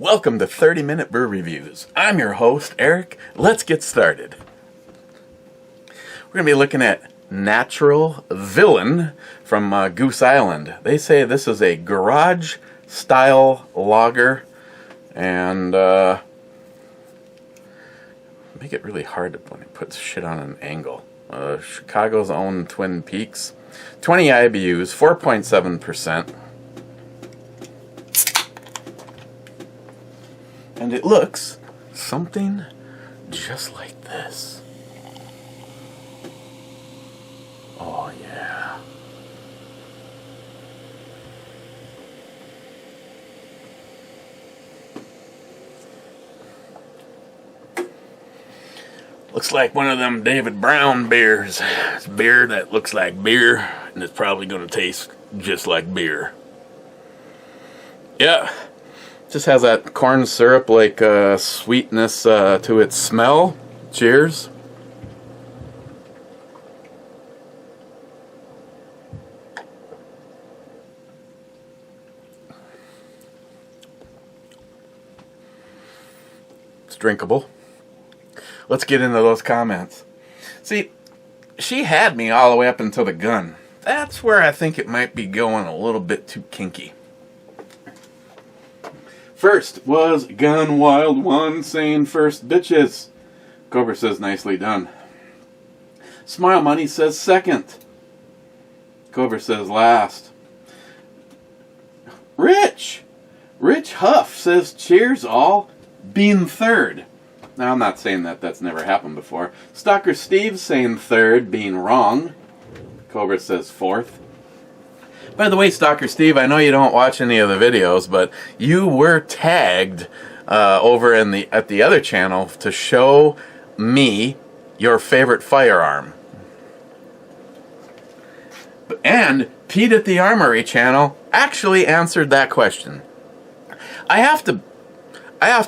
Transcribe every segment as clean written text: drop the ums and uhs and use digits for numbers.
Welcome to 30-Minute Brew Reviews. I'm your host, Eric. Let's get started. We're going to be looking at Natural Villian from Goose Island. They say this is a garage-style lager, and make it really hard when it puts shit on an angle. Chicago's own Twin Peaks. 20 IBUs, 4.7%. And it looks something just like this. Oh yeah. Looks like one of them David Brown beers. It's beer that looks like beer, and it's probably going to taste just like beer. Yeah. Just has that corn syrup like sweetness to its smell. Cheers. It's drinkable. Let's get into those comments. See, she had me all the way up until the gun. That's where I think it might be going a little bit too kinky. First was Gun Wild One saying first bitches. Cobra says nicely done. Smile Money says second. Cobra says last. Rich Huff says cheers all, being third. Now I'm not saying that that's never happened before. Stalker Steve saying third, being wrong. Cobra says fourth. By the way, Stalker Steve, I know you don't watch any of the videos, but you were tagged over at the other channel to show me your favorite firearm. And Pete at the Armory channel actually answered that question. I have to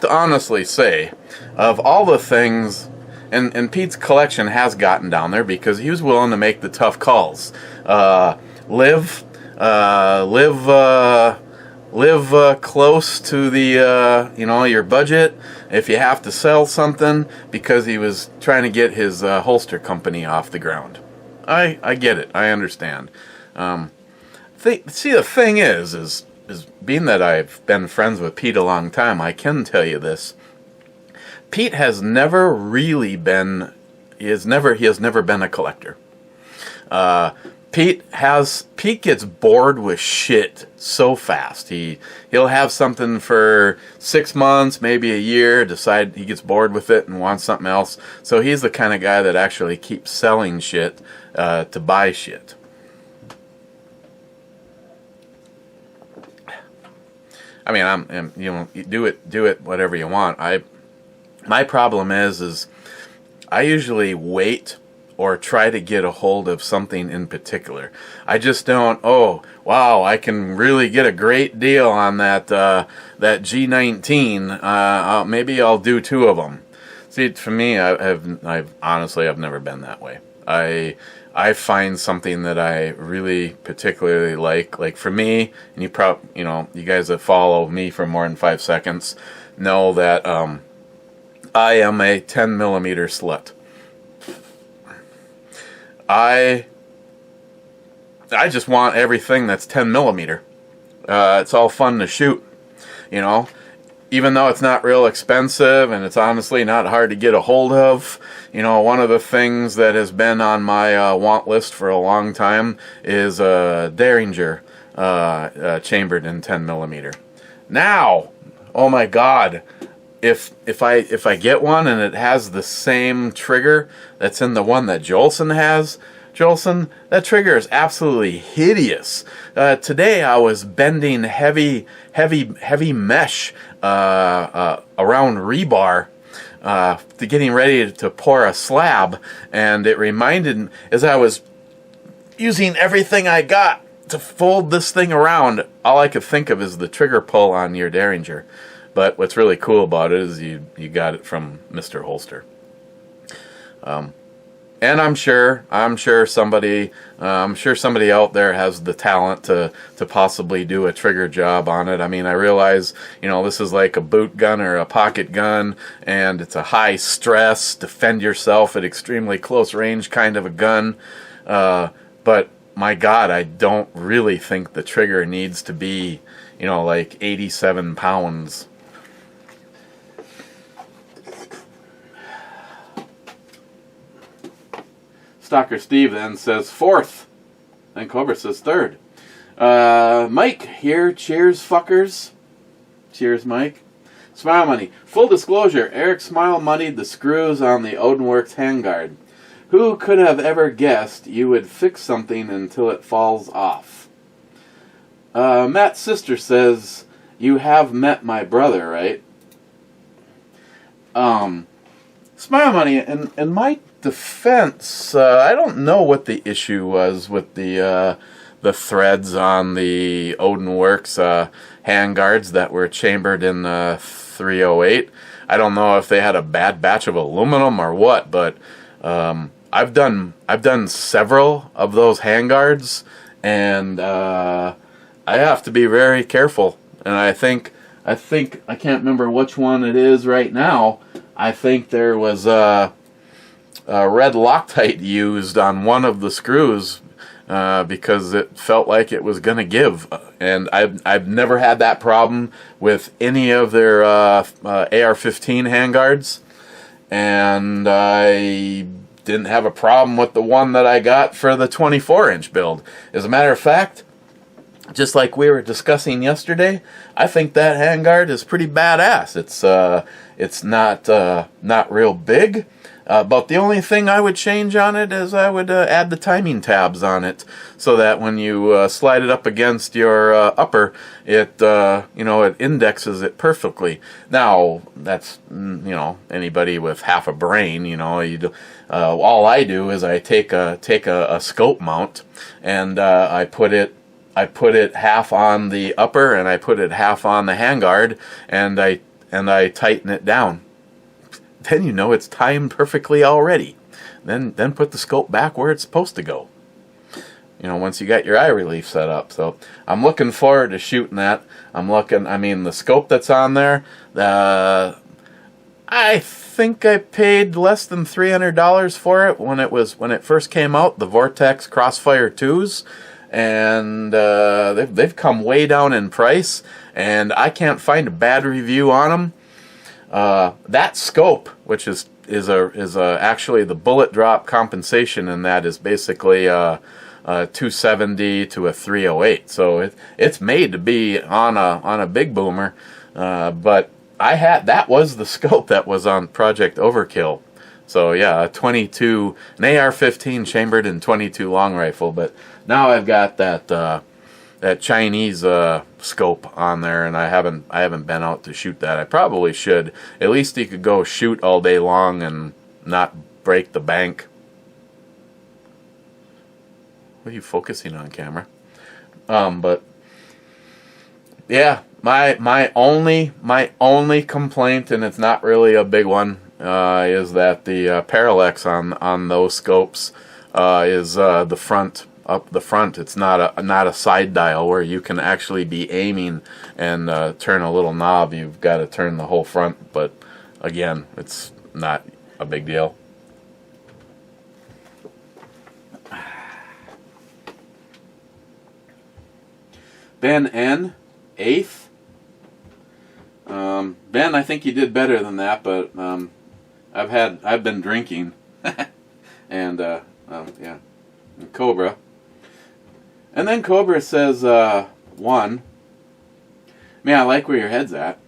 honestly say, of all the things, and Pete's collection has gotten down there because he was willing to make the tough calls. Live close to the your budget if you have to sell something, because he was trying to get his holster company off the ground. I get it. I understand. See, the thing is being that I've been friends with Pete a long time, I can tell you this. Pete has never really been. He has never been a collector. Pete gets bored with shit so fast. He'll have something for 6 months, maybe a year, decide he gets bored with it and wants something else. So he's the kind of guy that actually keeps selling shit to buy shit. I mean, do it whatever you want. My problem is I usually wait or try to get a hold of something in particular. I just don't, oh, wow, I can really get a great deal on that G19. Maybe I'll do 2 of them. See, for me, I've honestly never been that way. I find something that I really particularly like for me, and you guys that follow me for more than 5 seconds know that I am a 10 millimeter slut. I just want everything that's 10 millimeter. It's all fun to shoot, even though it's not real expensive and it's honestly not hard to get a hold of. One of the things that has been on my want list for a long time is a Derringer chambered in 10 millimeter. Now, oh my God, if I get one and it has the same trigger that's in the one that Jolson has, that trigger is absolutely hideous. Today I was bending heavy mesh around rebar to getting ready to pour a slab, and it reminded, as I was using everything I got to fold this thing around, all I could think of is the trigger pull on your Derringer. But what's really cool about it is you got it from Mr. Holster. And I'm sure somebody out there has the talent to possibly do a trigger job on it. I mean, I realize, this is like a boot gun or a pocket gun, and it's a high stress, defend yourself at extremely close range kind of a gun. But my God, I don't really think the trigger needs to be, like 87 pounds. Stalker Steve then says fourth. Then Cobra says third. Mike here. Cheers, fuckers. Cheers, Mike. Smile Money. Full disclosure, Eric Smile moneyed the screws on the Odinworks handguard. Who could have ever guessed you would fix something until it falls off? Matt's sister says, you have met my brother, right? Smile Money, in my defense, I don't know what the issue was with the threads on the Odinworks handguards that were chambered in 308. I don't know if they had a bad batch of aluminum or what, but I've done several of those handguards, and I have to be very careful. And I think I can't remember which one it is right now. I think there was red Loctite used on one of the screws because it felt like it was going to give. And I've never had that problem with any of their AR-15 handguards. And I didn't have a problem with the one that I got for the 24-inch build. As a matter of fact, just like we were discussing yesterday, I think that handguard is pretty badass. It's not real big, but the only thing I would change on it is I would add the timing tabs on it, so that when you slide it up against your upper, it it indexes it perfectly. Now that's anybody with half a brain, all I do is I take a scope mount, and I put it half on the upper and I put it half on the handguard, and I tighten it down. Then it's timed perfectly already. Then put the scope back where it's supposed to go. Once you got your eye relief set up. So I'm looking forward to shooting that. The scope that's on there, I think I paid less than $300 for it when it first came out, the Vortex Crossfire 2s. And they've come way down in price, and I can't find a bad review on them. That scope, which is actually the bullet drop compensation, and that is basically a 270 to a 308. So it's made to be on a big boomer. But that was the scope that was on Project Overkill. So yeah, an AR-15 chambered in 22 long rifle, but now I've got that Chinese scope on there, and I haven't been out to shoot that. I probably should. At least you could go shoot all day long and not break the bank. What are you focusing on, camera? But yeah, my only complaint, and it's not really a big one, is that the parallax on those scopes is the front. Up the front, it's not a side dial where you can actually be aiming and turn a little knob. You've got to turn the whole front, but again, it's not a big deal. Ben N, 8th. Ben, I think you did better than that, but I've been drinking, and yeah, and Cobra. And then Cobra says, 1. Man, I like where your head's at.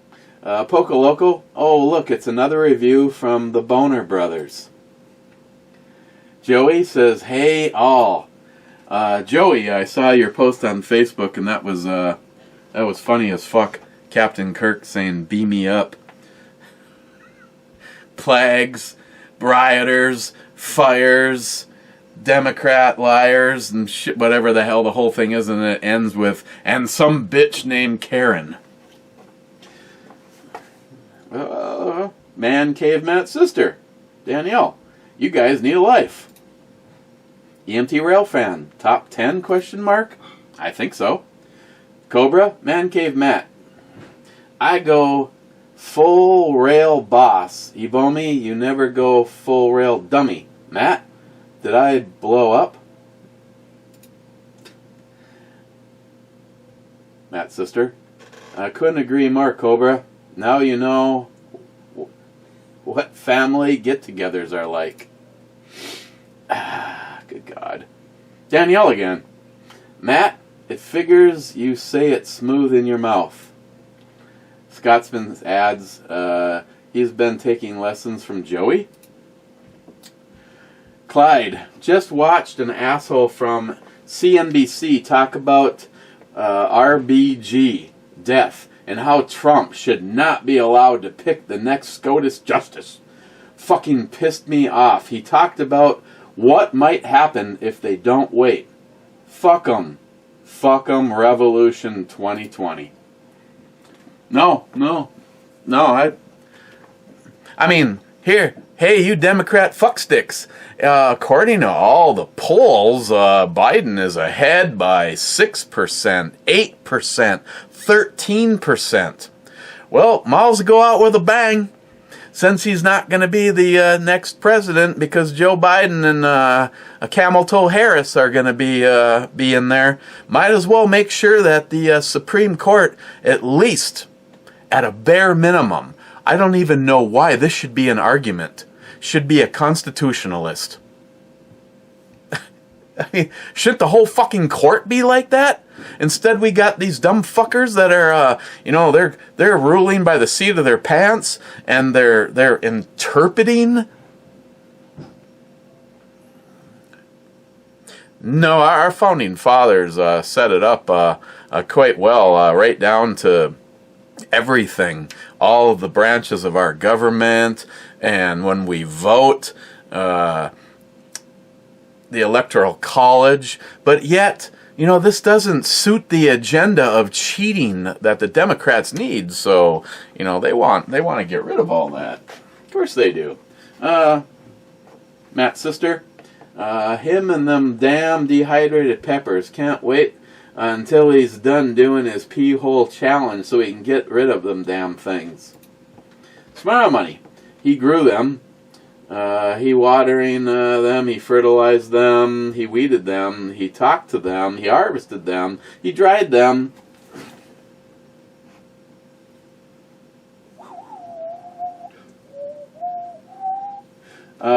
Poco Loco, oh look, it's another review from the Boner Brothers. Joey says, hey all. Joey, I saw your post on Facebook, and that was funny as fuck. Captain Kirk saying, beam me up. Plagues, rioters, fires, Democrat liars, and shit, whatever the hell the whole thing is, and it ends with, and some bitch named Karen. Man Cave Matt's sister, Danielle. You guys need a life. EMT Rail Fan, top 10 question mark? I think so. Cobra, Man Cave Matt. I go full rail boss. Ebomi, you never go full rail dummy. Matt, did I blow up? Matt's sister. I couldn't agree more, Cobra. Now you know what family get-togethers are like. Good God. Danielle again. Matt, it figures you say it smooth in your mouth. Scotsman adds, he's been taking lessons from Joey. Clyde, just watched an asshole from CNBC talk about RBG, death, and how Trump should not be allowed to pick the next SCOTUS justice. Fucking pissed me off. He talked about what might happen if they don't wait. Fuck 'em. Fuck 'em, Revolution 2020. No. I mean, here, hey, you Democrat fucksticks. According to all the polls, Biden is ahead by 6%, 8%, 13%. Well, Miles go out with a bang. Since he's not going to be the next president because Joe Biden and Camel Toe Harris are going to be in there, might as well make sure that the Supreme Court, at least at a bare minimum, I don't even know why this should be an argument, should be a constitutionalist. I mean, shouldn't the whole fucking court be like that? Instead, we got these dumb fuckers that are, they're ruling by the seat of their pants, and they're interpreting. No, our founding fathers set it up quite well, right down to everything, all of the branches of our government, and when we vote, the Electoral College, but yet, this doesn't suit the agenda of cheating that the Democrats need, so, they want to get rid of all that. Of course they do. Matt's sister, him and them damn dehydrated peppers, can't wait until he's done doing his pee hole challenge so he can get rid of them damn things. Smile Money, he grew them. He watering them, he fertilized them, he weeded them, he talked to them, he harvested them, he dried them.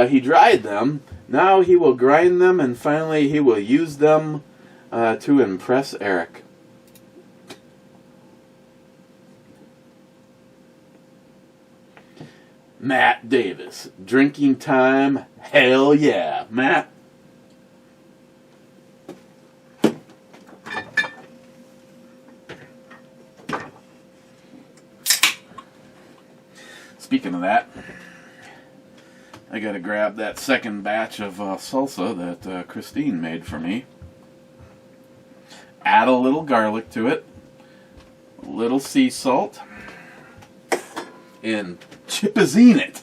He dried them, now he will grind them, and finally he will use them to impress Eric. Matt Davis, drinking time, hell yeah. Matt? Speaking of that, I gotta grab that second batch of salsa that Christine made for me. Add a little garlic to it, a little sea salt, and chipazine it.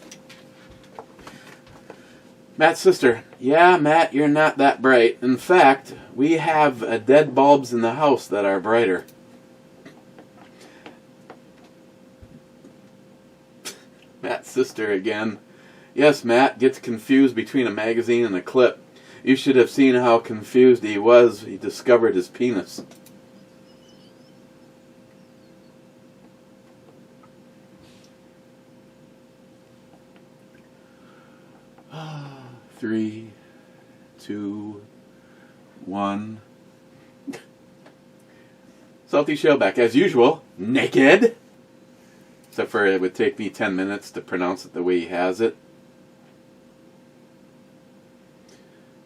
Matt's sister, yeah, Matt, you're not that bright. In fact, we have dead bulbs in the house that are brighter. Matt's sister again. Yes, Matt gets confused between a magazine and a clip. You should have seen how confused he was. He discovered his penis. Three, 2, 1. Salty Shellback, as usual, naked. Except for it would take me 10 minutes to pronounce it the way he has it.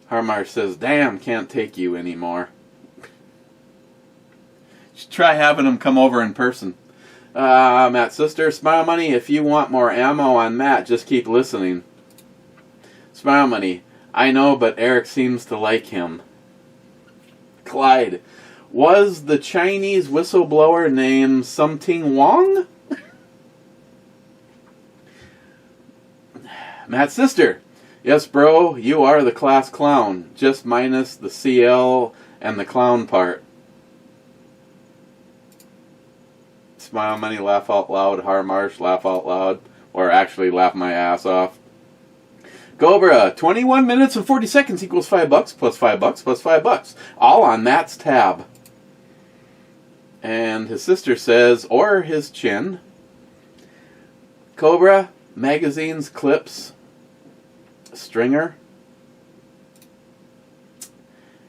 Harmar says, damn, can't take you anymore. Should try having him come over in person. Matt's sister, Smile Money, if you want more ammo on Matt, just keep listening. Smile Money, I know, but Eric seems to like him. Clyde, was the Chinese whistleblower named Something Wong? Matt's sister, Yes, bro, you are the class clown, just minus the CL and the clown part. Smile money, laugh out loud, Harmarsh, laugh out loud, or actually laugh my ass off. Cobra, 21 minutes and 40 seconds equals $5 plus $5 plus $5. All on Matt's tab. And his sister says, or his chin. Cobra, magazines, clips, stringer.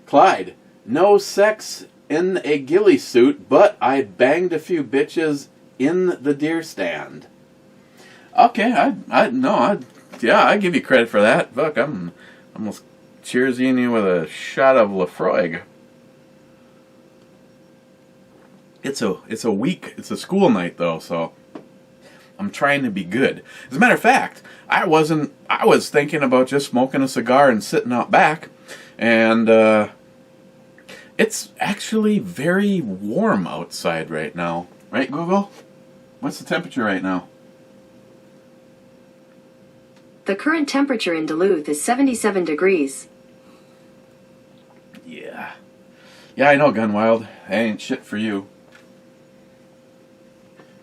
Clyde, no sex in a ghillie suit, but I banged a few bitches in the deer stand. Okay, I give you credit for that. Look, I'm almost cheersing you with a shot of Lafroig. It's a school night though, so I'm trying to be good. As a matter of fact, I was thinking about just smoking a cigar and sitting out back, and it's actually very warm outside right now. Right, Google? What's the temperature right now? The current temperature in Duluth is 77 degrees. Yeah. Yeah, I know, Gunwild. That ain't shit for you.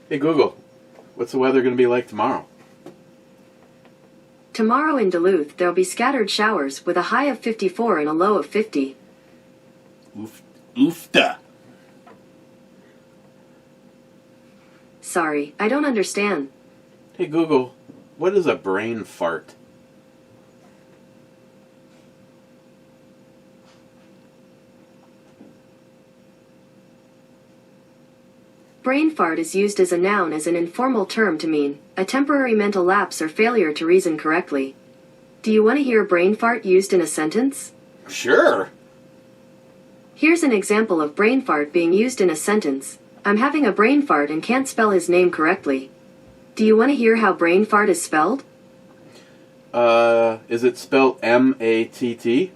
Hey, Google. What's the weather going to be like tomorrow? Tomorrow in Duluth, there'll be scattered showers with a high of 54 and a low of 50. Oofta. Sorry, I don't understand. Hey, Google. What is a brain fart? Brain fart is used as a noun as an informal term to mean a temporary mental lapse or failure to reason correctly. Do you want to hear brain fart used in a sentence? Sure. Here's an example of brain fart being used in a sentence. I'm having a brain fart and can't spell his name correctly. Do you want to hear how brain fart is spelled? Is it spelled M-A-T-T?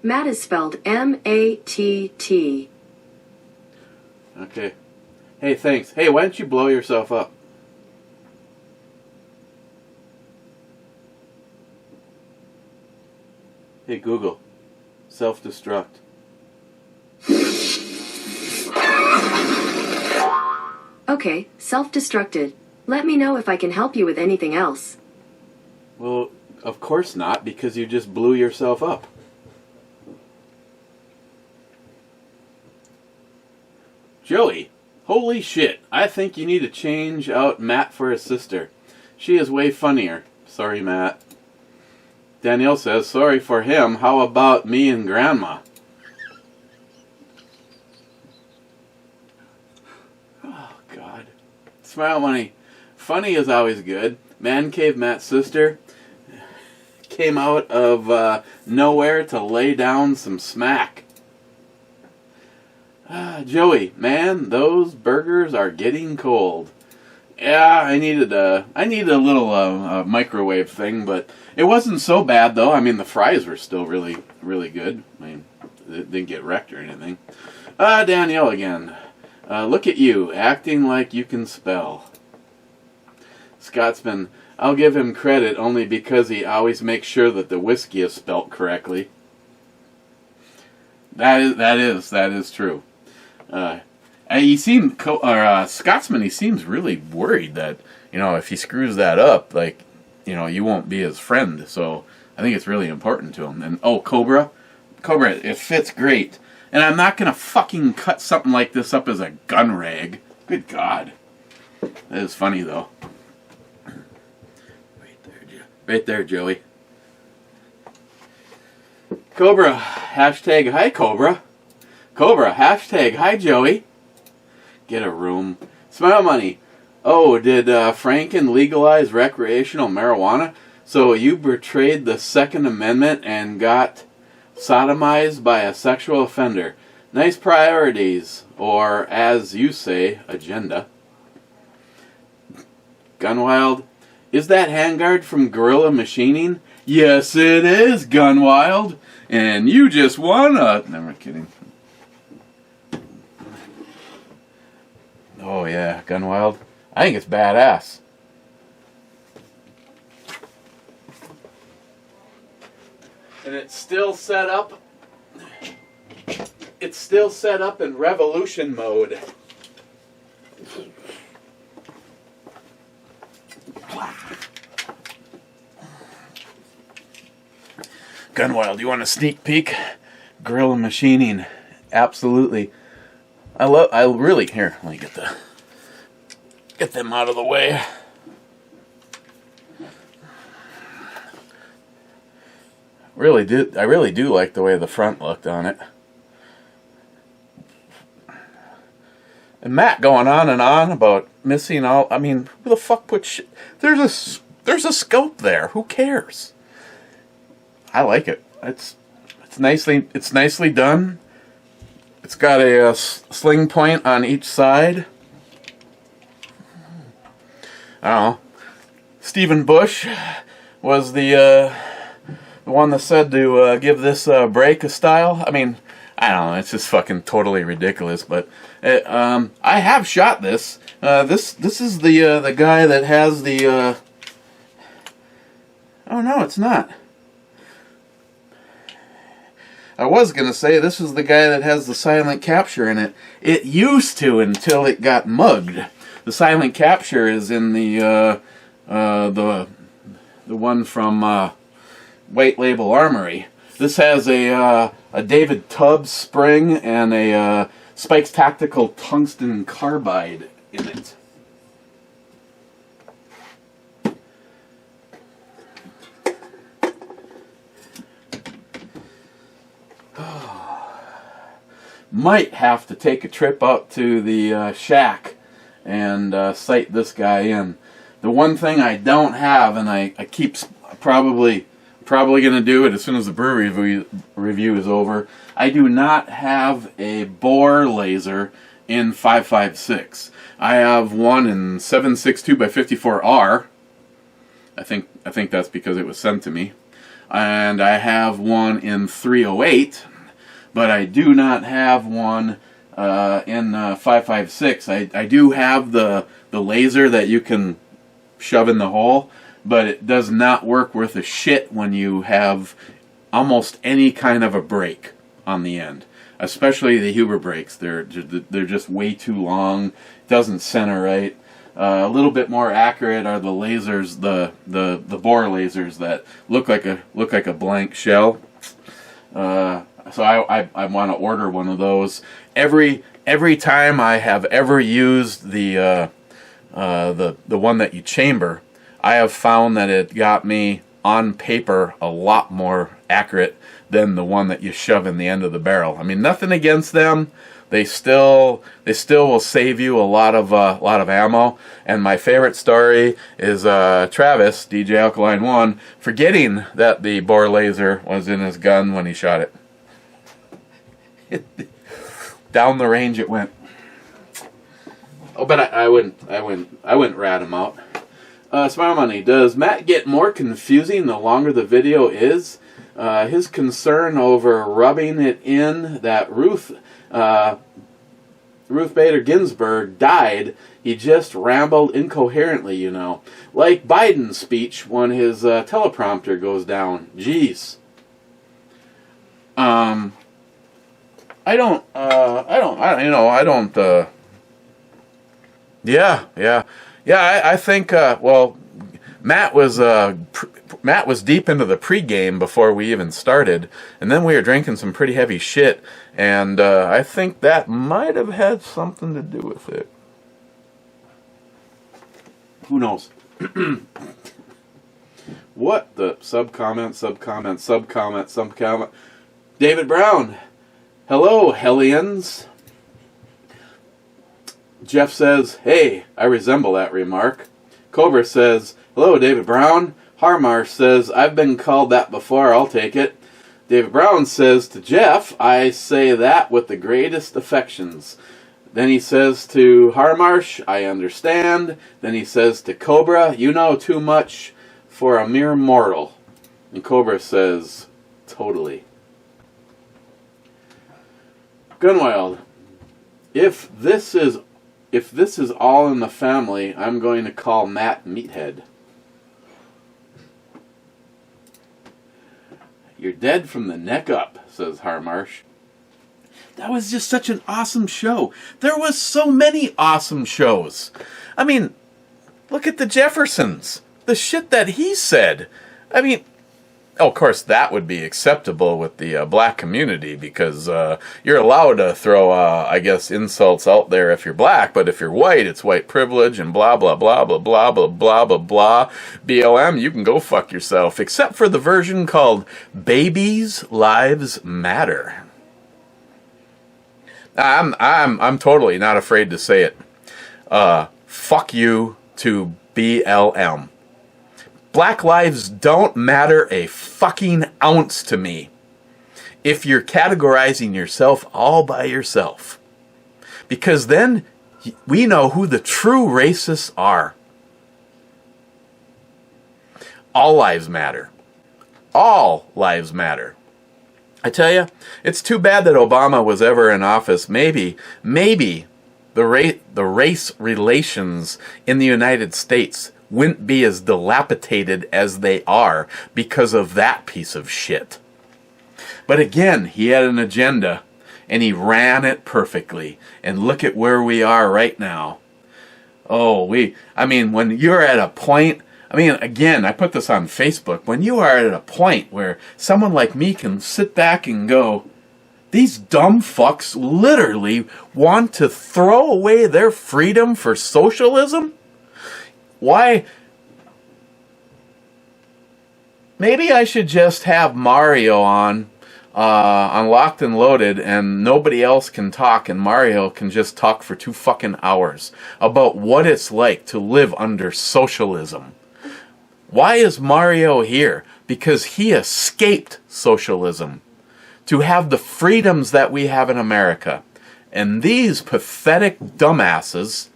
Matt is spelled M-A-T-T. Okay. Hey, thanks. Hey, why don't you blow yourself up? Hey, Google. Self-destruct. Okay, self-destructed. Let me know if I can help you with anything else. Well, of course not, because you just blew yourself up. Joey, holy shit, I think you need to change out Matt for his sister. She is way funnier. Sorry, Matt. Danielle says, sorry for him, how about me and Grandma? Oh, God. Smile money. Funny is always good. Man Cave Matt's sister came out of nowhere to lay down some smack. Joey, man, those burgers are getting cold. Yeah, I needed a little microwave thing, but it wasn't so bad though. I mean, the fries were still really, really good. I mean, it didn't get wrecked or anything. Danielle again. Look at you, acting like you can spell. Scotsman, I'll give him credit only because he always makes sure that the whiskey is spelt correctly. That is true. Scotsman, he seems really worried that, if he screws that up, like, you won't be his friend. So I think it's really important to him. And, Cobra, it fits great. And I'm not going to fucking cut something like this up as a gun rag. Good God. That is funny, though. Right there, Joey. Cobra, hashtag hi, Cobra. Cobra, hashtag hi, Joey. Get a room. Smile money. Oh, did Franken legalize recreational marijuana? So you betrayed the Second Amendment and got sodomized by a sexual offender. Nice priorities, or as you say, agenda. Gunwild. Is that handguard from Gorilla Machining? Yes, it is, Gunwild. And you just won a... Never kidding. Oh, yeah, Gunwild. I think it's badass. And it's still set up. It's still set up in revolution mode. Gunwild, you want a sneak peek? Grill and machining, absolutely. I really, here, let me get them out of the way. I really do like the way the front looked on it. And Matt going on and on about missing all. I mean, who the fuck put shit? There's a scope there. Who cares? I like it. It's nicely done. It's got a sling point on each side. I don't know. Stephen Bush was the one that said to give this brake a style. I mean, I don't know. It's just fucking totally ridiculous. But I have shot this. This is the guy that has the. Oh no, it's not. I was going to say this is the guy that has the silent capture in it. It used to until it got mugged. The silent capture is in the one from White Label Armory. This has a David Tubbs spring and a Spike's Tactical Tungsten Carbide in it. Might have to take a trip out to the shack and sight this guy in. The one thing I don't have, and I keep probably going to do it as soon as the brewery review is over, I do not have a bore laser in 5.56. I have one in 7.62 by 54R. I think that's because it was sent to me. And I have one in 308. But I do not have one in 5.56. I do have the laser that you can shove in the hole, but it does not work worth a shit when you have almost any kind of a brake on the end. Especially the Huber brakes. They're just way too long. It doesn't center right. A little bit more accurate are the lasers, the bore lasers that look like a blank shell. So I want to order one of those. Every time I have ever used the one that you chamber, I have found that it got me on paper a lot more accurate than the one that you shove in the end of the barrel. I mean, nothing against them. They still will save you a lot of ammo. And my favorite story is Travis, DJ Alkaline One, forgetting that the bore laser was in his gun when he shot it. Down the range it went. Oh, but I wouldn't rat him out. Smile Money, does Matt get more confusing the longer the video is? His concern over rubbing it in that Ruth Bader Ginsburg died. He just rambled incoherently, you know. Like Biden's speech when his teleprompter goes down. Jeez. I don't. I think. Well, Matt was deep into the pregame before we even started, and then we were drinking some pretty heavy shit, and I think that might have had something to do with it. Who knows? What the subcomment. David Brown. Hello, Hellions. Jeff says, hey, I resemble that remark. Cobra says, hello, David Brown. Harmarsh says, I've been called that before, I'll take it. David Brown says to Jeff, I say that with the greatest affections. Then he says to Harmarsh, I understand. Then he says to Cobra, you know too much for a mere mortal. And Cobra says, totally. Gunwild, if this is all in the family, I'm going to call Matt Meathead. You're dead from the neck up, says Harmarsh. That was just such an awesome show. There was so many awesome shows. I mean, look at the Jeffersons. The shit that he said. I mean, of course, that would be acceptable with the black community because you're allowed to throw, I guess, insults out there if you're black, but if you're white, it's white privilege and blah, blah, blah, blah, blah, blah, blah, blah, blah. BLM, you can go fuck yourself, except for the version called Babies' Lives Matter. I'm totally not afraid to say it. Fuck you to BLM. Black lives don't matter a fucking ounce to me if you're categorizing yourself all by yourself. Because then we know who the true racists are. All lives matter. All lives matter. I tell you, it's too bad that Obama was ever in office. Maybe the race relations in the United States wouldn't be as dilapidated as they are because of that piece of shit. But again, he had an agenda, and he ran it perfectly. And look at where we are right now. When you're at a point, again, I put this on Facebook, when you are at a point where someone like me can sit back and go, these dumb fucks literally want to throw away their freedom for socialism? Why? Maybe I should just have Mario on Locked and Loaded, and nobody else can talk, and Mario can just talk for 2 fucking hours about what it's like to live under socialism. Why is Mario here? Because he escaped socialism to have the freedoms that we have in America. And these pathetic dumbasses,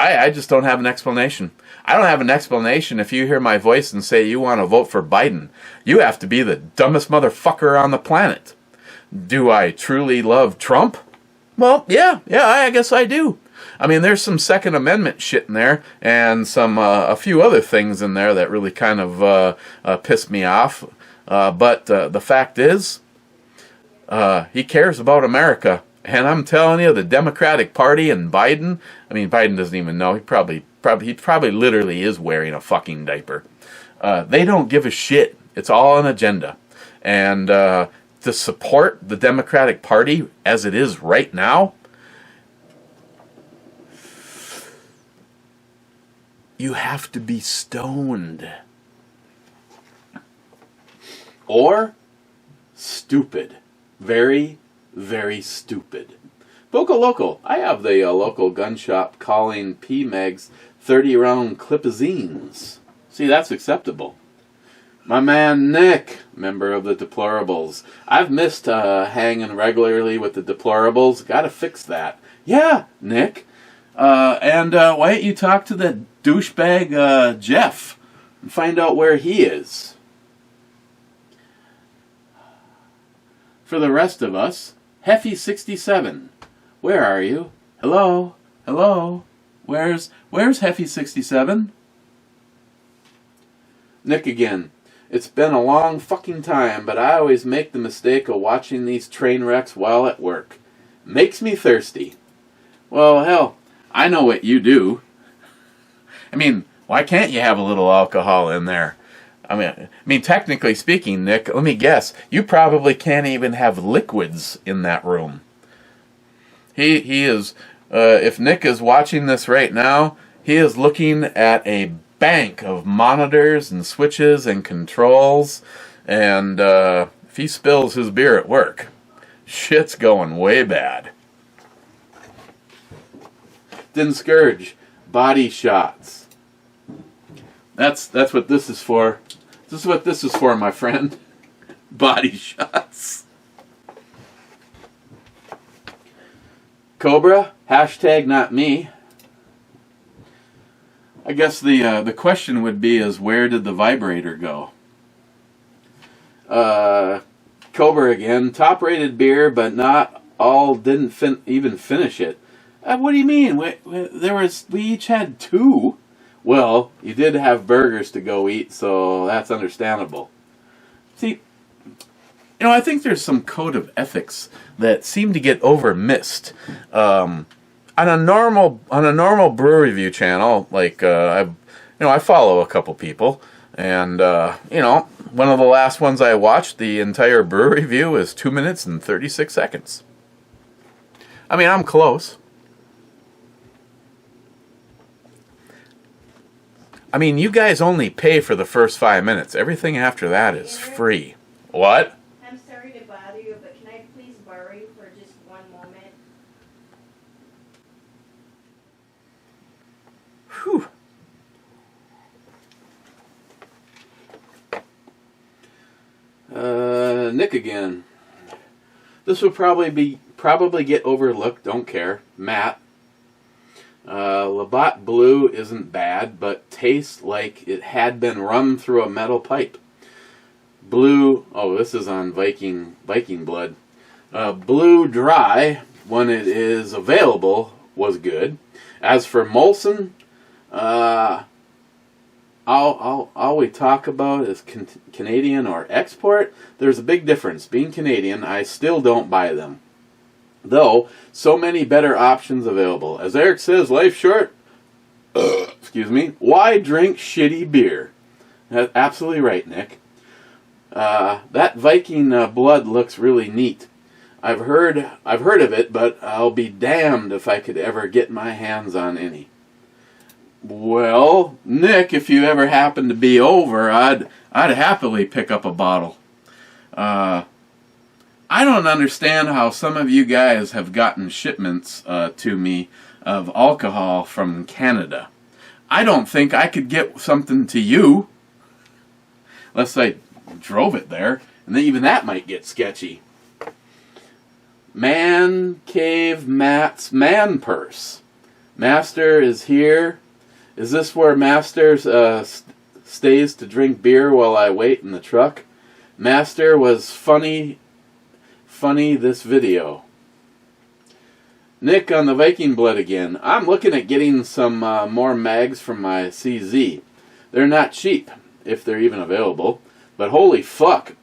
I just don't have an explanation. I don't have an explanation if you hear my voice and say you want to vote for Biden. You have to be the dumbest motherfucker on the planet. Do I truly love Trump? Well, yeah, I guess I do. There's some Second Amendment shit in there, and a few other things in there that really kind of piss me off. But the fact is, he cares about America. And I'm telling you, the Democratic Party and Biden, Biden doesn't even know. He probably literally is wearing a fucking diaper. They don't give a shit. It's all an agenda. And to support the Democratic Party as it is right now, you have to be stoned. Or stupid. Very, very stupid. Boca Local. I have the local gun shop calling PMEGs 30-round clipazines. See, that's acceptable. My man Nick, member of the Deplorables. I've missed hanging regularly with the Deplorables. Gotta fix that. Yeah, Nick. And why don't you talk to that douchebag Jeff and find out where he is? For the rest of us, Heffy67. Where are you? Hello? Hello? Where's Heffy67? Nick again. It's been a long fucking time, but I always make the mistake of watching these train wrecks while at work. Makes me thirsty. Well, hell, I know what you do. Why can't you have a little alcohol in there? Technically speaking, Nick, let me guess, you probably can't even have liquids in that room. He is, if Nick is watching this right now, he is looking at a bank of monitors and switches and controls, and if he spills his beer at work, shit's going way bad. Din Scourge, body shots. That's what this is for. This is what this is for, my friend. Body shots. Cobra, hashtag not me. I guess the question would be is where did the vibrator go? Cobra again, top rated beer, but not all didn't even finish it. What do you mean? We each had 2. Well, you did have burgers to go eat, so that's understandable. See, I think there's some code of ethics that seem to get over-missed. On a normal brew review channel, like I follow a couple people, and one of the last ones I watched, the entire brew review, is 2 minutes and 36 seconds. I mean, I'm close. I mean, you guys only pay for the first 5 minutes. Everything after that is free. What? I'm sorry to bother you, but can I please borrow you for just one moment? Whew. Nick again. This will probably get overlooked. Don't care. Matt. Labatt Blue isn't bad, but tastes like it had been run through a metal pipe. Blue. Oh, this is on Viking Blood. Blue Dry, when it is available, was good. As for Molson, all we talk about is Canadian or export. There's a big difference. Being Canadian, I still don't buy them. Though, so many better options available. As Eric says, life short. Excuse me. Why drink shitty beer? That's absolutely right, Nick. That Viking Blood looks really neat. I've heard of it, but I'll be damned if I could ever get my hands on any. Well, Nick, if you ever happen to be over, I'd happily pick up a bottle. I don't understand how some of you guys have gotten shipments to me of alcohol from Canada. I don't think I could get something to you unless I drove it there, and then even that might get sketchy. Man Cave Matt's Man Purse. Master is here. Is this where Master stays to drink beer while I wait in the truck? Master was funny this video. Nick on the Viking Blood again. I'm looking at getting some more mags from my CZ. They're not cheap, if they're even available, but holy fuck.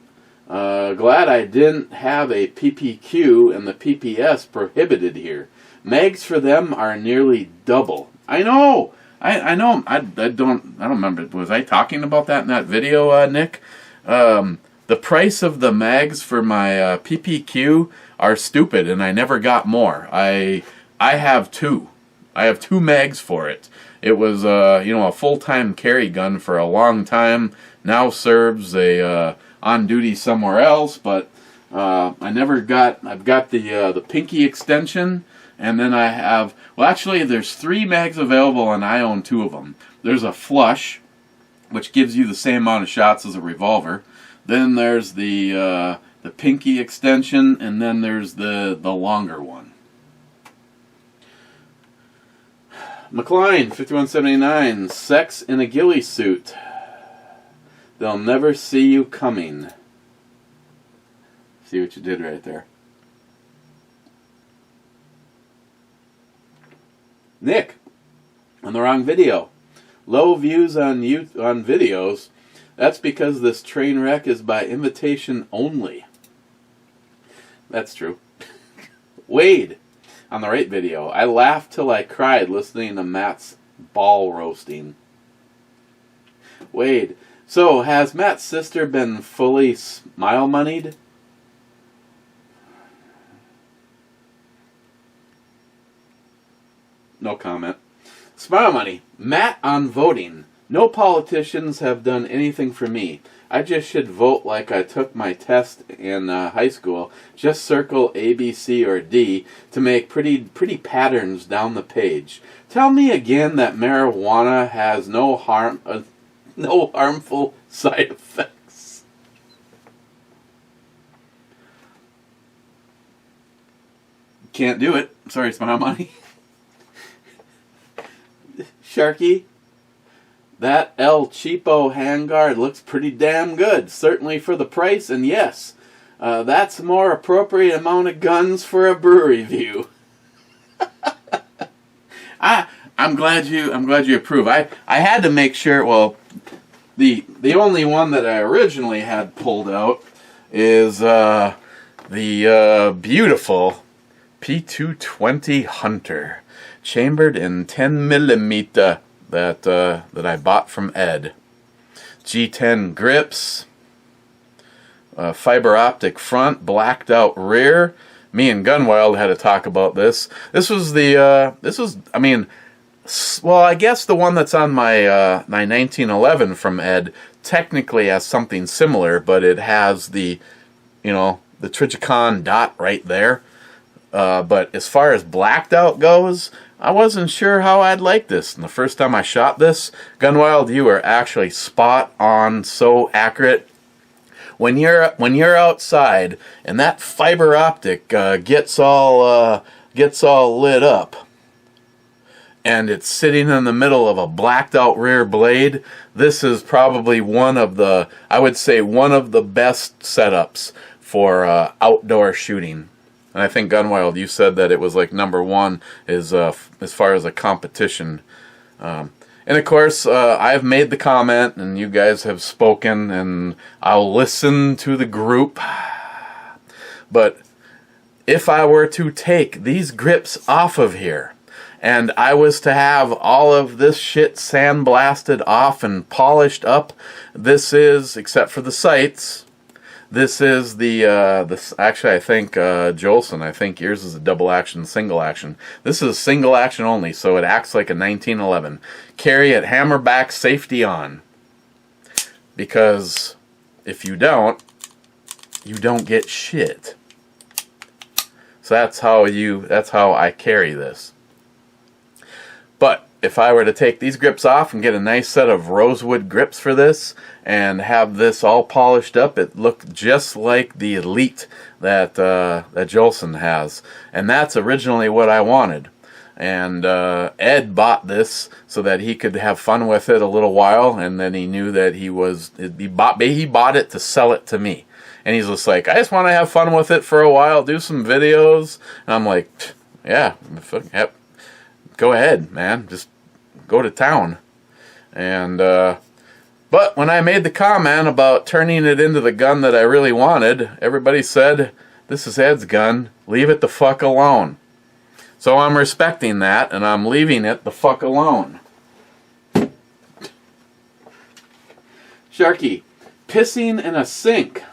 Glad I didn't have a PPQ and the PPS prohibited here. Mags for them are nearly double. I know. I know. I don't remember. Was I talking about that in that video, Nick? The price of the mags for my PPQ are stupid, and I never got more. I have two. I have two mags for it. It was a full-time carry gun for a long time. Now serves a on duty somewhere else, but I never got. I've got the pinky extension, and then I have. Well, actually, there's 3 mags available, and I own 2 of them. There's a flush, which gives you the same amount of shots as a revolver. Then there's the pinky extension, and then there's the longer one. McLean, 5179, sex in a ghillie suit. They'll never see you coming. See what you did right there. Nick, on the wrong video. Low views on videos. That's because this train wreck is by invitation only. That's true. Wade, on the right video. I laughed till I cried listening to Matt's ball roasting. Wade, so has Matt's sister been fully smile-moneyed? No comment. Smile money. Matt on voting. No politicians have done anything for me. I just should vote like I took my test in high school. Just circle A, B, C, or D to make pretty patterns down the page. Tell me again that marijuana has no harmful side effects. Can't do it. Sorry, Smile Money. Sharky. That El Cheapo handguard looks pretty damn good, certainly for the price, and yes, that's a more appropriate amount of guns for a brewery review. I'm glad you approve. I had to make sure. Well, the only one that I originally had pulled out is the beautiful P220 Hunter, chambered in 10 millimeter that I bought from Ed. G10 grips, fiber optic front, blacked out rear. Me and Gunwild had to talk about this. This was I mean, well, I guess the one that's on my 1911 from Ed technically has something similar, but it has the Trigicon dot right there. But as far as blacked out goes, I wasn't sure how I'd like this. And the first time I shot this, Gunwild, you were actually spot on, so accurate. When you're outside and that fiber optic gets all lit up, and it's sitting in the middle of a blacked out rear blade, this is probably one of the best setups for outdoor shooting. And I think Gunwild, you said that it was like number one as far as a competition. And of course, I've made the comment, and you guys have spoken, and I'll listen to the group. But if I were to take these grips off of here, and I was to have all of this shit sandblasted off and polished up, this is, except for the sights, this is actually, I think, Jolson, I think yours is a double action, single action. This is single action only, so it acts like a 1911. Carry it hammerback, safety on. Because if you don't get shit. So that's how I carry this. But if I were to take these grips off and get a nice set of rosewood grips for this and have this all polished up, it looked just like the Elite that Jolson has. And that's originally what I wanted. And Ed bought this so that he could have fun with it a little while, and then he knew that he bought it to sell it to me. And he's just like, I just want to have fun with it for a while, do some videos. And I'm like, yeah, go ahead, man. Just go to town. And but when I made the comment about turning it into the gun that I really wanted, everybody said, this is Ed's gun. Leave it the fuck alone. So I'm respecting that, and I'm leaving it the fuck alone. Sharky, pissing in a sink.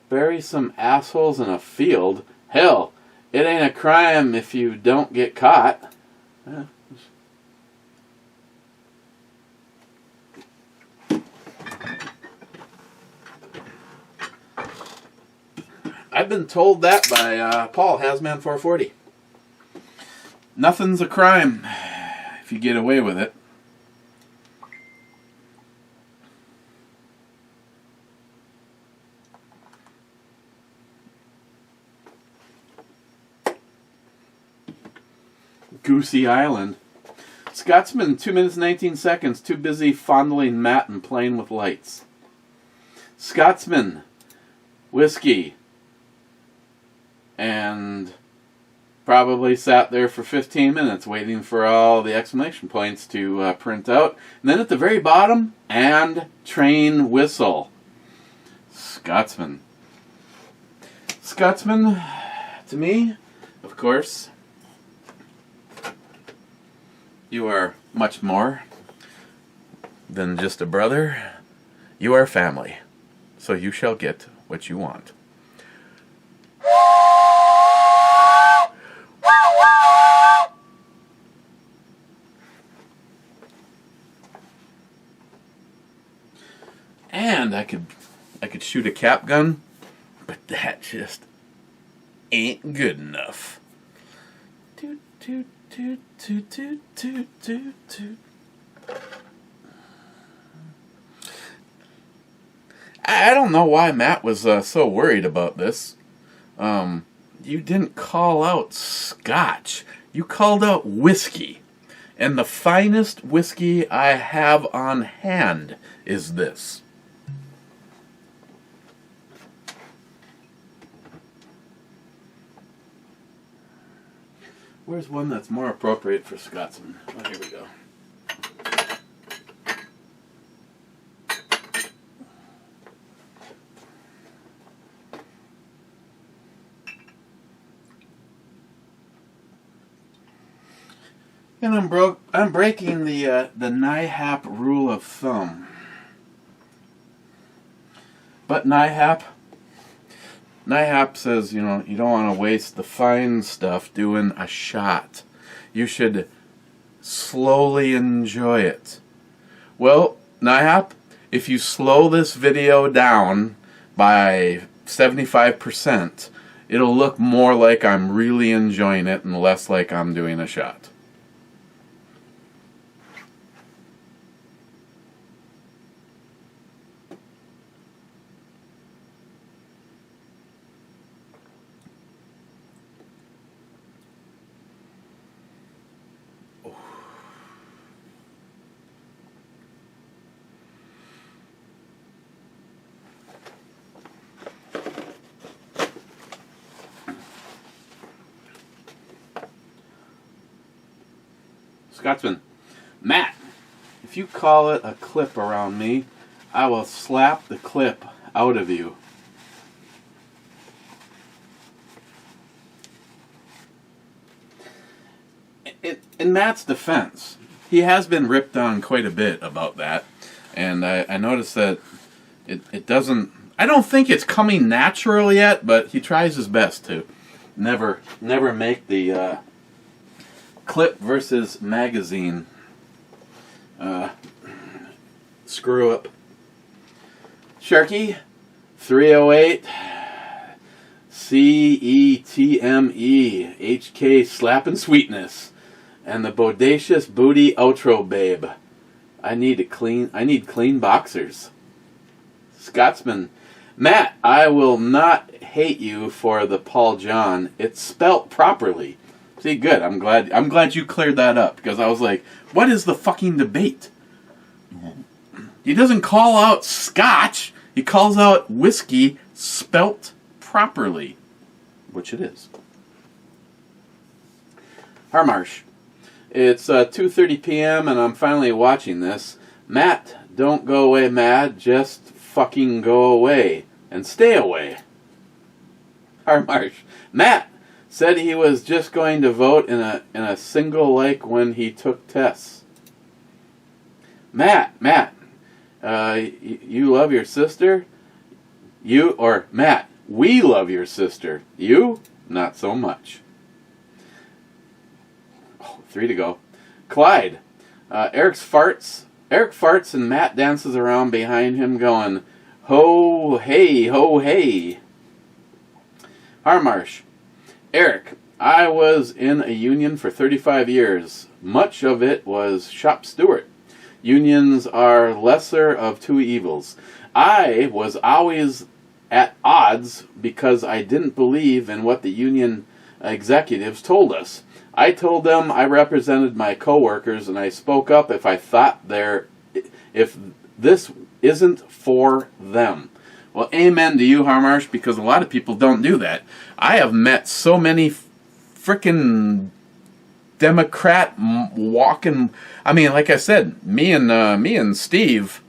Bury some assholes in a field. Hell, it ain't a crime if you don't get caught. I've been told that by Paul, Hasman 440. Nothing's a crime if you get away with it. Goosey Island. Scotsman, 2 minutes 19 seconds, too busy fondling Matt and playing with lights. Scotsman, whiskey, and probably sat there for 15 minutes waiting for all the exclamation points to print out. And then at the very bottom, and train whistle. Scotsman. Scotsman, to me, of course, you are much more than just a brother. You are family. So you shall get what you want. And I could shoot a cap gun, but that just ain't good enough. Toot, toot, toot, toot, toot, toot, toot, toot. I don't know why Matt was so worried about this. You didn't call out scotch. You called out whiskey. And the finest whiskey I have on hand is this. Where's one that's more appropriate for Scotsman? Oh, here we go. And I'm breaking the NIHAP rule of thumb. But NIHAP says, you know, you don't want to waste the fine stuff doing a shot. You should slowly enjoy it. Well, NIHAP, if you slow this video down by 75%, it'll look more like I'm really enjoying it and less like I'm doing a shot. Scotsman, Matt, if you call it a clip around me, I will slap the clip out of you. In Matt's defense, he has been ripped on quite a bit about that, and I noticed that it doesn't, I don't think it's coming natural yet, but he tries his best to never make the clip versus magazine screw up. Sharky 308 CETME HK Slappin' Sweetness and the Bodacious Booty Outro Babe. I need clean boxers. Scotsman, Matt, I will not hate you for the Paul John. It's spelt properly. See, good. I'm glad you cleared that up, because I was like, what is the fucking debate? He doesn't call out scotch. He calls out whiskey spelt properly, which it is. Harmarsh. It's 2:30 p.m. and I'm finally watching this. Matt, don't go away mad. Just fucking go away and stay away. Harmarsh. Matt said he was just going to vote in a single like when he took tests. Matt, you love your sister? Matt, we love your sister. You? Not so much. Oh, 3 to go. Clyde, Eric farts and Matt dances around behind him going, ho, hey, ho, hey. Harmarsh, Eric, I was in a union for 35 years. Much of it was shop steward. Unions are lesser of two evils. I was always at odds because I didn't believe in what the union executives told us. I told them I represented my coworkers and I spoke up if I thought if this isn't for them. Well, amen to you, Harmarsh, because a lot of people don't do that. I have met so many frickin' Democrat walking. I mean, like I said, me and Steve,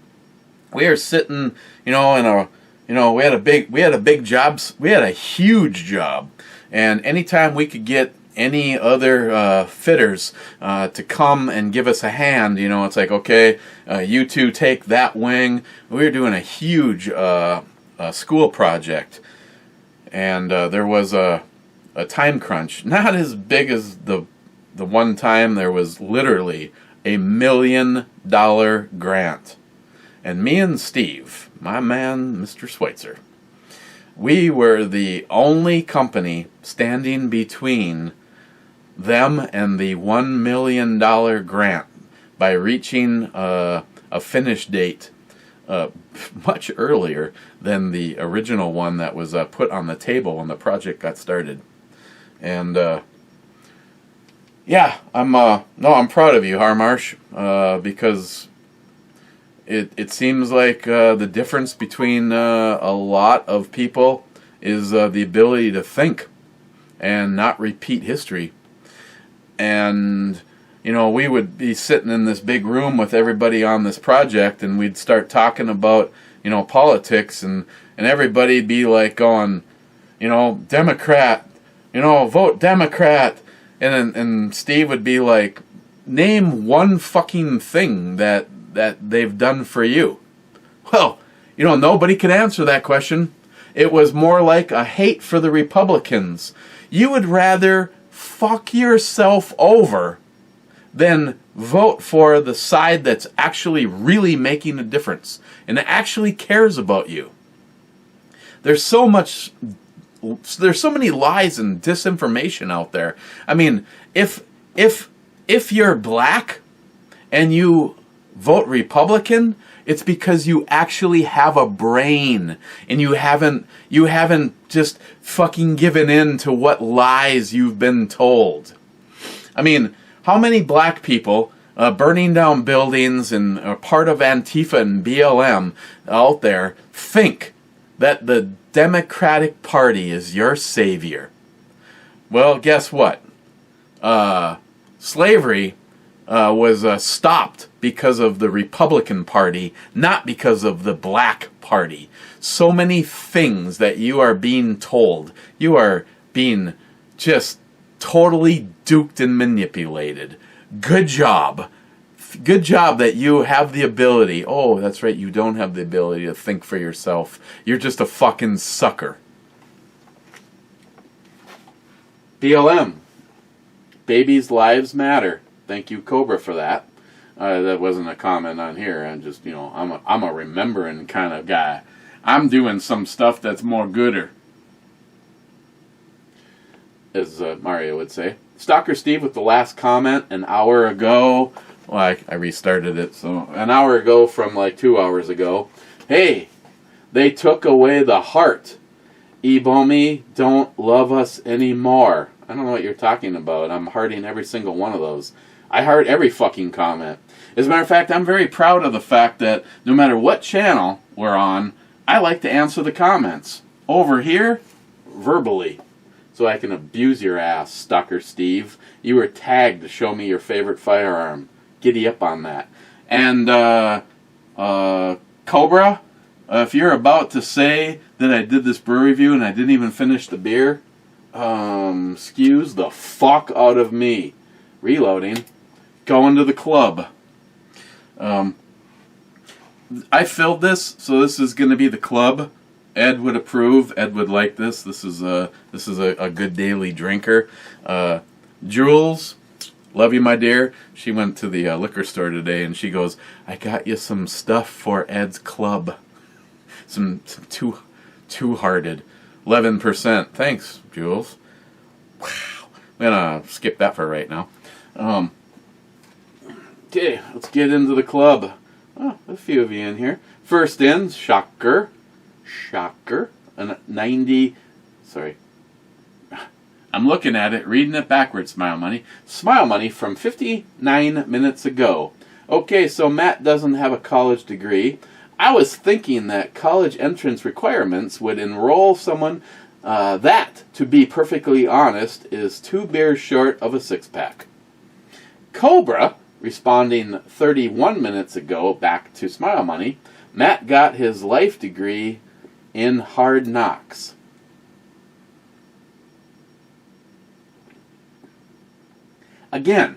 we are sitting, we had a big job, we had a huge job, and anytime we could get any other fitters to come and give us a hand, it's like, okay, you two take that wing. We were doing a huge school project, and there was a time crunch, not as big as the one time there was literally $1 million grant. And me and Steve, my man, Mr. Schweitzer, we were the only company standing between them and the $1 million grant by reaching a finish date much earlier than the original one that was put on the table when the project got started. And yeah, I'm proud of you, Harmarsh, because it seems like the difference between a lot of people is the ability to think and not repeat history. And, you know, we would be sitting in this big room with everybody on this project, and we'd start talking about, you know, politics, and everybody'd be like going, you know, Democrat, you know, vote Democrat. And Steve would be like, name one fucking thing that they've done for you. Well, you know, nobody could answer that question. It was more like a hate for the Republicans. You would rather fuck yourself over than vote for the side that's actually really making a difference and actually cares about you. There's so many lies and disinformation out there. I mean, if you're black and you vote Republican, it's because you actually have a brain and you haven't just fucking given in to what lies you've been told. I mean, how many black people burning down buildings and are part of Antifa and BLM out there think that the Democratic Party is your savior? Well, guess what? Slavery was stopped because of the Republican Party, not because of the Black Party. So many things that you are being told. You are being just totally duped and manipulated. Good job. Good job that you have the ability. Oh, that's right, you don't have the ability to think for yourself. You're just a fucking sucker. BLM. Babies' lives matter. Thank you, Cobra, for that. That wasn't a comment on here. I'm just, you know, I'm a remembering kind of guy. I'm doing some stuff that's more gooder, as Mario would say. Stalker Steve with the last comment an hour ago. Well, I restarted it, so an hour ago from like 2 hours ago. Hey, they took away the heart. Ebomi don't love us anymore. I don't know what you're talking about. I'm hearting every single one of those. I heart every fucking comment. As a matter of fact, I'm very proud of the fact that no matter what channel we're on, I like to answer the comments. Over here, verbally. So I can abuse your ass, Stalker Steve. You were tagged to show me your favorite firearm. Giddy up on that. And, Cobra, if you're about to say that I did this brew review and I didn't even finish the beer, excuse the fuck out of me. Reloading. Going to the club. I filled this, so this is going to be the club. Ed would approve. Ed would like this. This is a good daily drinker. Jules, love you, my dear. She went to the liquor store today, and she goes, "I got you some stuff for Ed's club. Some two-hearted, 11%. Thanks, Jules. Wow. I'm gonna skip that for right now. Okay, let's get into the club. Oh, a few of you in here. First in, Shocker. A 90. Sorry. I'm looking at it, reading it backwards, Smile Money. Smile Money from 59 minutes ago. Okay, so Matt doesn't have a college degree. I was thinking that college entrance requirements would enroll someone that, to be perfectly honest, is 2 beers short of a 6-pack. Cobra, responding 31 minutes ago back to Smile Money, Matt got his life degree in Hard Knocks. Again,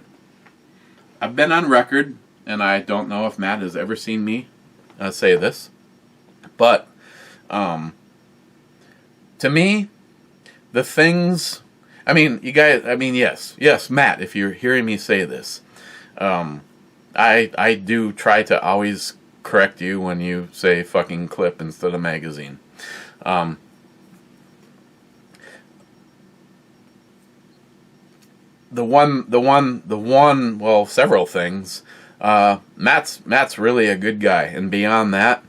I've been on record, and I don't know if Matt has ever seen me say this, but to me, the things, I mean, you guys, I mean, yes, Matt, if you're hearing me say this, I do try to always correct you when you say fucking clip instead of magazine. The one, well, several things. Matt's really a good guy, and beyond that,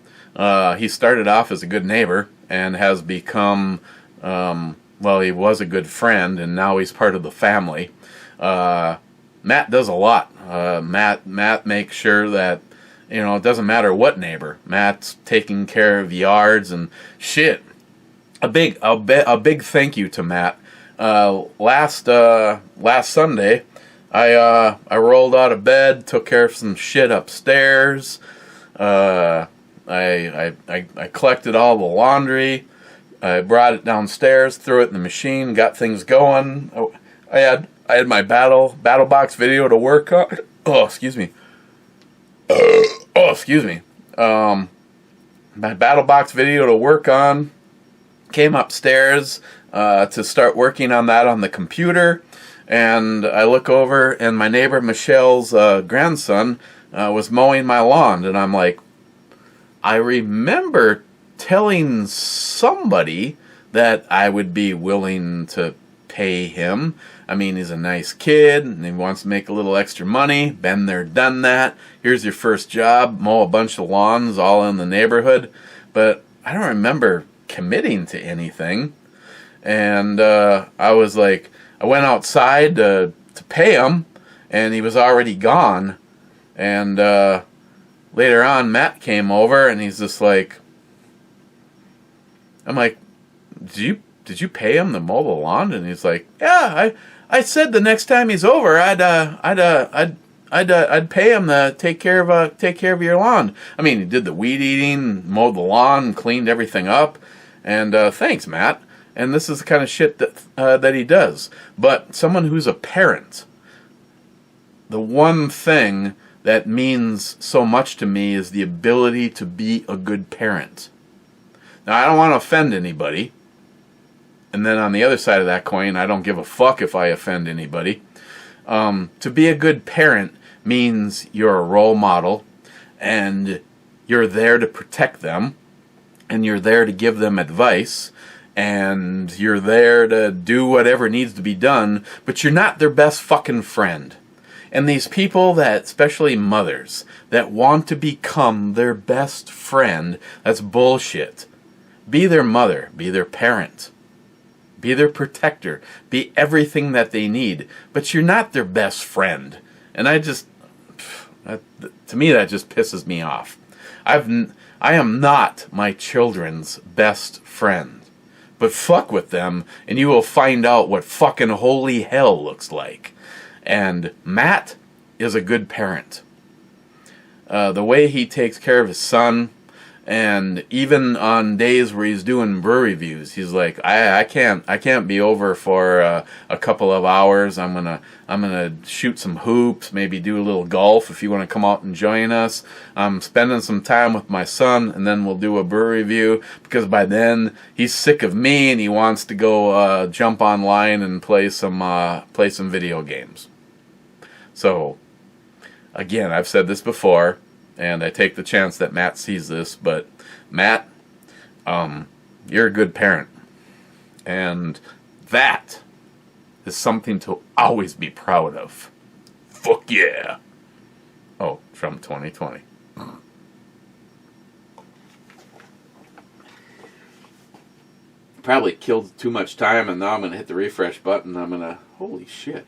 he started off as a good neighbor and has become, well, he was a good friend, and now he's part of the family. Matt does a lot. Matt makes sure that, you know, it doesn't matter what neighbor. Matt's taking care of yards and shit. A big thank you to Matt. Last Sunday, I rolled out of bed, took care of some shit upstairs. I collected all the laundry. I brought it downstairs, threw it in the machine, got things going. Oh, I had my battle box video to work on. Oh, excuse me. My battle box video to work on. Came upstairs to start working on that on the computer, and I look over, and my neighbor Michelle's grandson was mowing my lawn, and I'm like, I remember telling somebody that I would be willing to pay him. I mean, he's a nice kid, and he wants to make a little extra money. Been there, done that. Here's your first job, mow a bunch of lawns all in the neighborhood. But I don't remember committing to anything. And I was like, I went outside to pay him, and he was already gone. And later on, Matt came over, and he's just like, I'm like, did you pay him to mow the lawn? And he's like, yeah, I said the next time he's over, I'd pay him to take care of your lawn. I mean, he did the weed eating, mowed the lawn, cleaned everything up, and thanks, Matt. And this is the kind of shit that he does. But someone who's a parent, the one thing that means so much to me is the ability to be a good parent. Now, I don't want to offend anybody. And then on the other side of that coin, I don't give a fuck if I offend anybody. To be a good parent means you're a role model, and you're there to protect them, and you're there to give them advice, and you're there to do whatever needs to be done, but you're not their best fucking friend. And these people that, especially mothers, that want to become their best friend, that's bullshit. Be their mother, be their parent, be their protector, be everything that they need, but you're not their best friend. And to me, that just pisses me off. I am not my children's best friend, but fuck with them, and you will find out what fucking holy hell looks like. And Matt is a good parent. The way he takes care of his son, and even on days where he's doing brew reviews, he's like, I can't be over for a couple of hours. I'm gonna shoot some hoops, maybe do a little golf if you want to come out and join us. I'm spending some time with my son, and then we'll do a brew review, because by then he's sick of me and he wants to go jump online and play some video games. So again, I've said this before, and I take the chance that Matt sees this, but Matt, you're a good parent. And that is something to always be proud of. Fuck yeah. Oh, from 2020. Probably killed too much time, and now I'm going to hit the refresh button. Holy shit.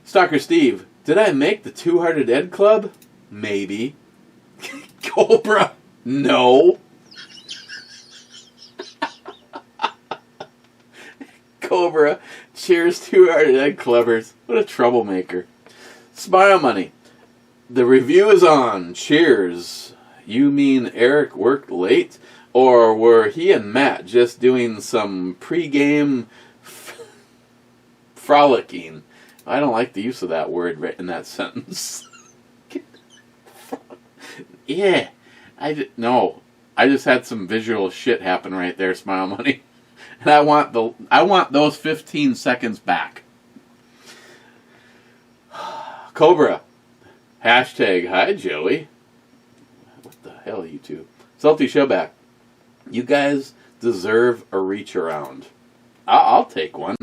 Stalker Steve, did I make the Two-Hearted Ed Club? Maybe. Cobra? No. Cobra, cheers, Two-Hearted Ed Clubbers. What a troublemaker. Smile Money, the review is on. Cheers. You mean Eric worked late? Or were he and Matt just doing some pre-game frolicking? I don't like the use of that word in that sentence. Yeah. I just had some visual shit happen right there, Smile Money. And I want those 15 seconds back. Cobra. Hashtag hi Joey. What the hell, you two? Salty Showback. You guys deserve a reach around. I'll take one.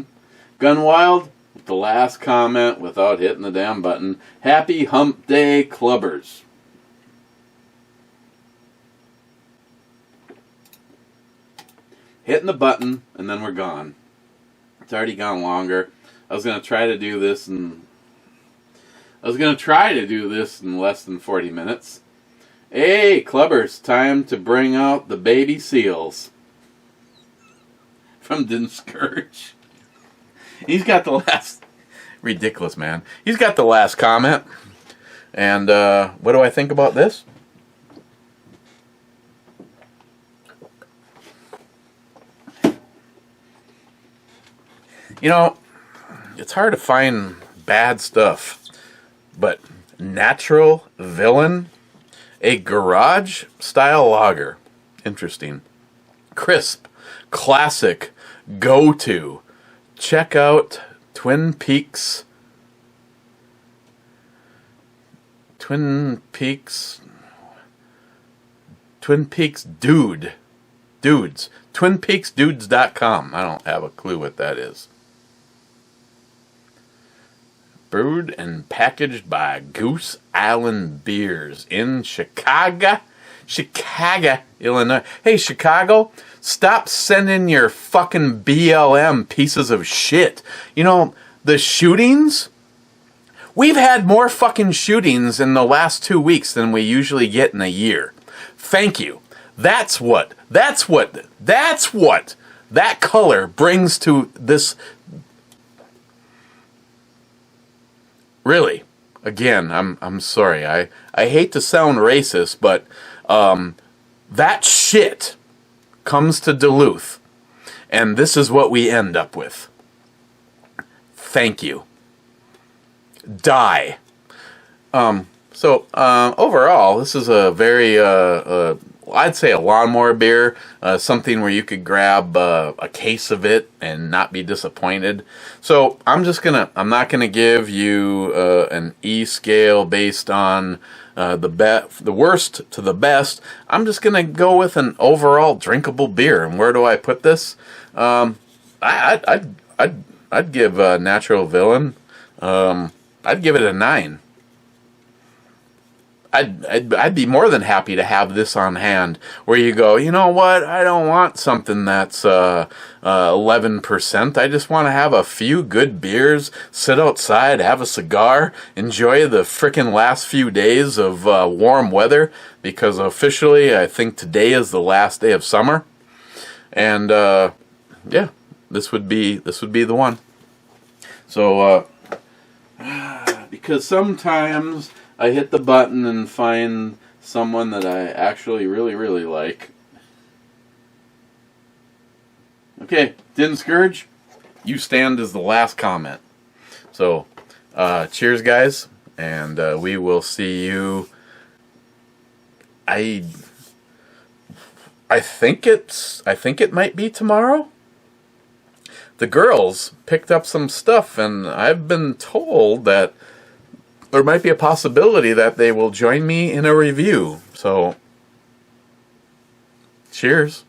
Gunwild, with the last comment without hitting the damn button. Happy Hump Day, Clubbers. Hitting the button, and then we're gone. It's already gone longer. I was going to try to do this in less than 40 minutes. Hey, Clubbers, time to bring out the baby seals. From Din Scourge. He's got the last... Ridiculous, man. He's got the last comment. And what do I think about this? You know, it's hard to find bad stuff, but Natural Villain, a garage-style lager. Interesting. Crisp, classic, go-to. Check out Twin Peaks Dudes. TwinPeaksDudes.com. I don't have a clue what that is. Brewed and packaged by Goose Island Beers in Chicago, Illinois. Hey, Chicago, stop sending your fucking BLM pieces of shit. You know, the shootings, we've had more fucking shootings in the last 2 weeks than we usually get in a year. Thank you. That's what that color brings to this. Really, again, I'm sorry. I hate to sound racist, but that shit comes to Duluth, and this is what we end up with. Thank you. Die. So overall, this is a very I'd say a lawnmower beer, something where you could grab a case of it and not be disappointed. So I'm not gonna give you an E scale based on the worst to the best. I'm just gonna go with an overall drinkable beer. And where do I put this? I'd give Natural Villain. I'd give it a 9. I'd be more than happy to have this on hand where you go, you know what, I don't want something that's 11%. I just want to have a few good beers, sit outside, have a cigar, enjoy the frickin' last few days of warm weather, because officially I think today is the last day of summer. And yeah, this would be the one. So because sometimes I hit the button and find someone that I actually really, really like. Okay, didn't scourge? You stand as the last comment. So, cheers, guys, and we will see you. I think it might be tomorrow. The girls picked up some stuff, and I've been told that there might be a possibility that they will join me in a review. So, cheers.